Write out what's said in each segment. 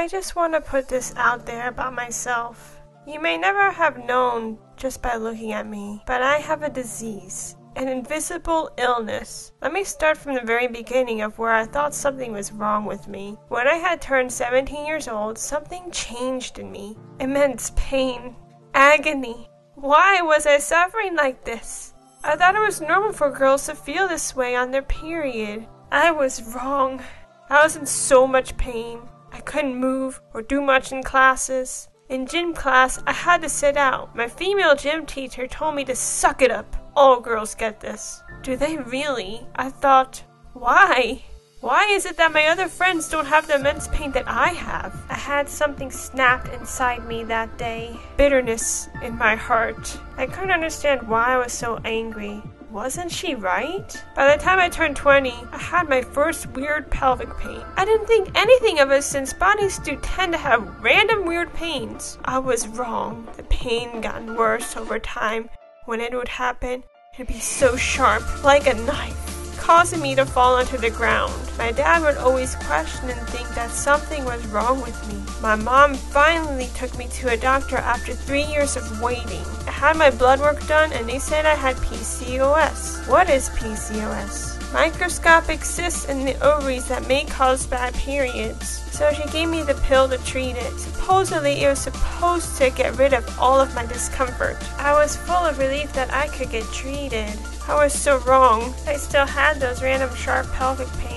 I just want to put this out there about myself. You may never have known just by looking at me, but I have a disease. An invisible illness. Let me start from the very beginning of where I thought something was wrong with me. When I had turned 17 years old, something changed in me. Immense pain. Agony. Why was I suffering like this? I thought it was normal for girls to feel this way on their period. I was wrong. I was in so much pain. I couldn't move or do much in classes. In gym class, I had to sit out. My female gym teacher told me to suck it up. All girls get this. Do they really? I thought, why? Why is it that my other friends don't have the immense pain that I have? I had something snapped inside me that day. Bitterness in my heart. I couldn't understand why I was so angry. Wasn't she right? By the time I turned 20, I had my first weird pelvic pain. I didn't think anything of it since bodies do tend to have random weird pains. I was wrong. The pain got worse over time. When it would happen, it'd be so sharp, like a knife, causing me to fall onto the ground. My dad would always question and think that something was wrong with me. My mom finally took me to a doctor after 3 years of waiting. I had my blood work done and they said I had PCOS. What is PCOS? Microscopic cysts in the ovaries that may cause bad periods. So she gave me the pill to treat it. Supposedly it was supposed to get rid of all of my discomfort. I was full of relief that I could get treated. I was so wrong. I still had those random sharp pelvic pains.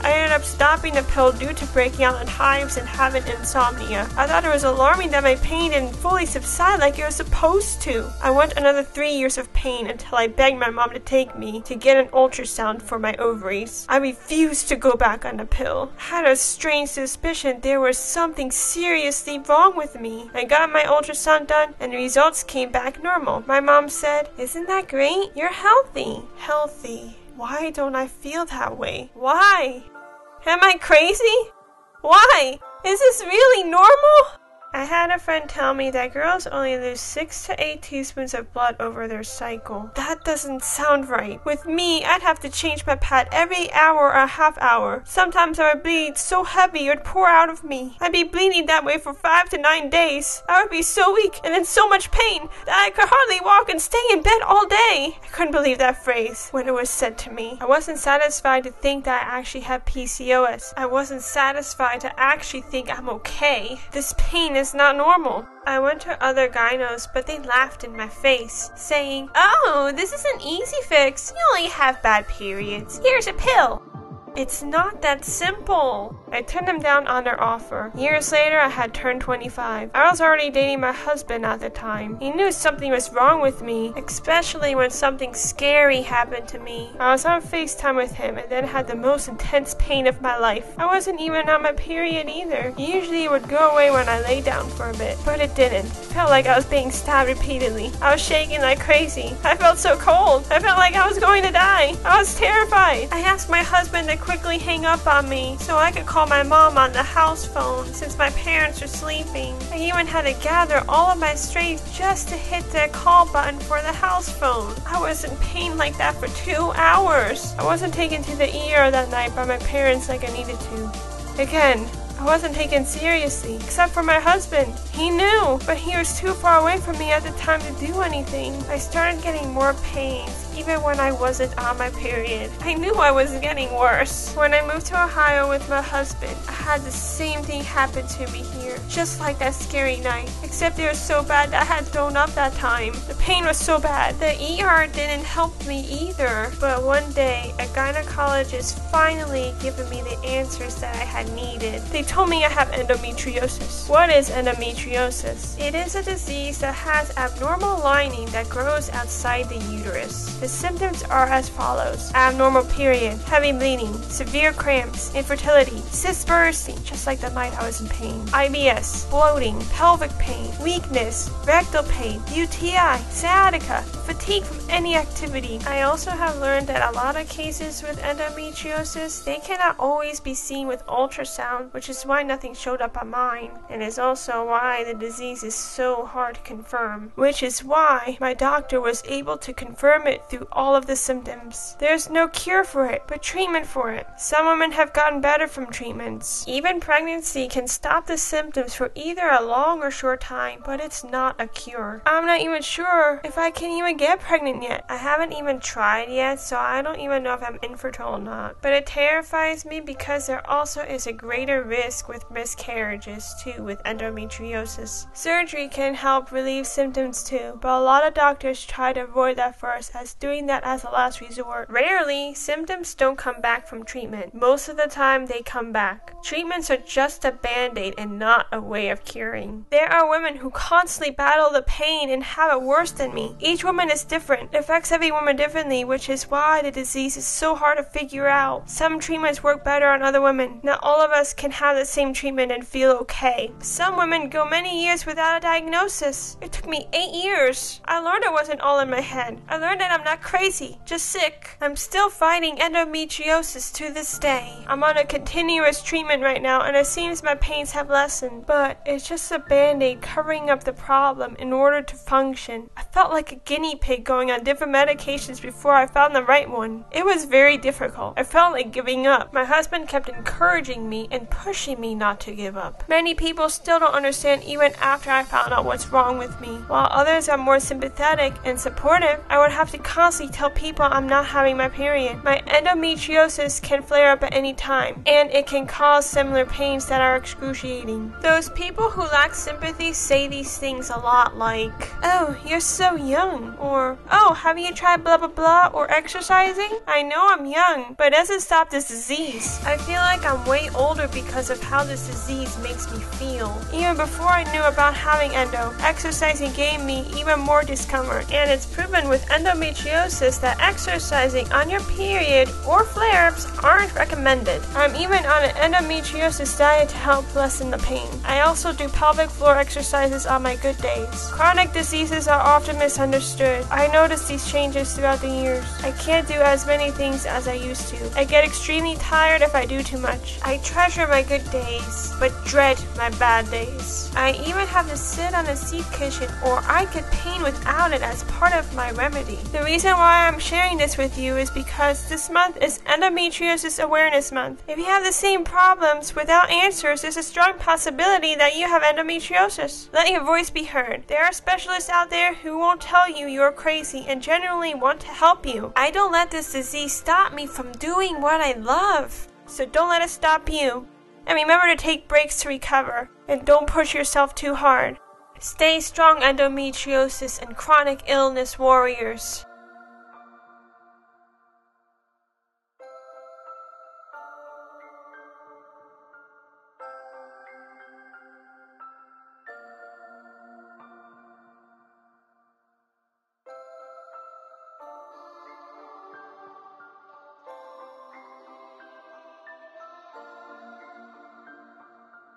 I ended up stopping the pill due to breaking out in hives and having insomnia. I thought it was alarming that my pain didn't fully subside like it was supposed to. I went another 3 years of pain until I begged my mom to take me to get an ultrasound for my ovaries. I refused to go back on the pill. I had a strange suspicion there was something seriously wrong with me. I got my ultrasound done and the results came back normal. My mom said, "Isn't that great? You're healthy." Healthy. Why don't I feel that way? Why? Am I crazy? Why? Is this really normal? I had a friend tell me that girls only lose 6 to 8 teaspoons of blood over their cycle. That doesn't sound right. With me, I'd have to change my pad every hour or a half hour. Sometimes I would bleed so heavy it would pour out of me. I'd be bleeding that way for 5 to 9 days. I would be so weak and in so much pain that I could hardly walk and stay in bed all day. I couldn't believe that phrase when it was said to me. I wasn't satisfied to think that I actually had PCOS. I wasn't satisfied to actually think I'm okay. This pain is not normal. I went to other gynos, but they laughed in my face, saying, "Oh, this is an easy fix. You only have bad periods. Here's a pill." It's not that simple. I turned them down on their offer. Years later, I had turned 25. I was already dating my husband at the time. He knew something was wrong with me, especially when something scary happened to me. I was on FaceTime with him and then had the most intense pain of my life. I wasn't even on my period either. Usually it would go away when I lay down for a bit, but it didn't. It felt like I was being stabbed repeatedly. I was shaking like crazy. I felt so cold. I felt like I was going to die. I was terrified. I asked my husband to quickly hang up on me so I could call my mom on the house phone since my parents were sleeping. I even had to gather all of my strength just to hit the call button for the house phone. I was in pain like that for 2 hours. I wasn't taken to the ER that night by my parents like I needed to. Again, I wasn't taken seriously, except for my husband. He knew, but he was too far away from me at the time to do anything. I started getting more pains, even when I wasn't on my period. I knew I was getting worse. When I moved to Ohio with my husband, I had the same thing happen to me here, just like that scary night, except it was so bad that I had thrown up that time. The pain was so bad. The ER didn't help me either, but one day, a gynecologist finally given me the answers that I had needed. They told me I have endometriosis. What is endometriosis? It is a disease that has abnormal lining that grows outside the uterus. The symptoms are as follows: abnormal period, heavy bleeding, severe cramps, infertility, cysts bursting, just like the night I was in pain, IBS, bloating, pelvic pain, weakness, rectal pain, UTI, sciatica, fatigue from any activity. I also have learned that a lot of cases with endometriosis, they cannot always be seen with ultrasound, which is why nothing showed up on mine, and is also why the disease is so hard to confirm, which is why my doctor was able to confirm it through all of the symptoms. There's no cure for it, but treatment for it. Some women have gotten better from treatments. Even pregnancy can stop the symptoms for either a long or short time, but it's not a cure. I'm not even sure if I can even get pregnant yet. I haven't even tried yet, so I don't even know if I'm infertile or not. But it terrifies me because there also is a greater risk with miscarriages too with endometriosis. Surgery can help relieve symptoms too, but a lot of doctors try to avoid that first, as doing that as a last resort. Rarely, symptoms don't come back from treatment. Most of the time, they come back. Treatments are just a band-aid and not a way of curing. There are women who constantly battle the pain and have it worse than me. Each woman is different. It affects every woman differently, which is why the disease is so hard to figure out. Some treatments work better on other women. Not all of us can have the same treatment and feel okay. Some women go many years without a diagnosis. It took me 8 years. I learned it wasn't all in my head. I learned that I'm not crazy, just sick. I'm still fighting endometriosis to this day. I'm on a continuous treatment right now, and it seems my pains have lessened, but it's just a band-aid covering up the problem in order to function. I felt like a guinea pig going on different medications before I found the right one. It was very difficult. I felt like giving up. My husband kept encouraging me and pushing me not to give up. Many people still don't understand even after I found out what's wrong with me. While others are more sympathetic and supportive, I would have to constantly tell people I'm not having my period. My endometriosis can flare up at any time, and it can cause similar pains that are excruciating. Those people who lack sympathy say these things a lot, like, "Oh, you're so young," or, "Oh, have you tried blah blah blah," or exercising? I know I'm young, but it doesn't stop this disease. I feel like I'm way older because of how this disease makes me feel. Even before I knew about having endo, exercising gave me even more discomfort, and it's proven with endometriosis that exercising on your period or flare-ups aren't recommended. I'm even on an endometriosis diet to help lessen the pain. I also do pelvic floor exercises on my good days. Chronic diseases are often misunderstood. I noticed these changes throughout the years. I can't do as many things as I used to. I get extremely tired if I do too much. I treasure my good days, but dread my bad days. I even have to sit on a seat cushion, or I get pain without it as part of my remedy. The reason why I'm sharing this with you is because this month is Endometriosis Awareness Month. If you have the same problems without answers, there's a strong possibility that you have endometriosis. Let your voice be heard. There are specialists out there who won't tell you you're crazy and genuinely want to help you. I don't let this disease stop me from doing what I love, so don't let it stop you. And remember to take breaks to recover, and don't push yourself too hard. Stay strong, endometriosis and chronic illness warriors.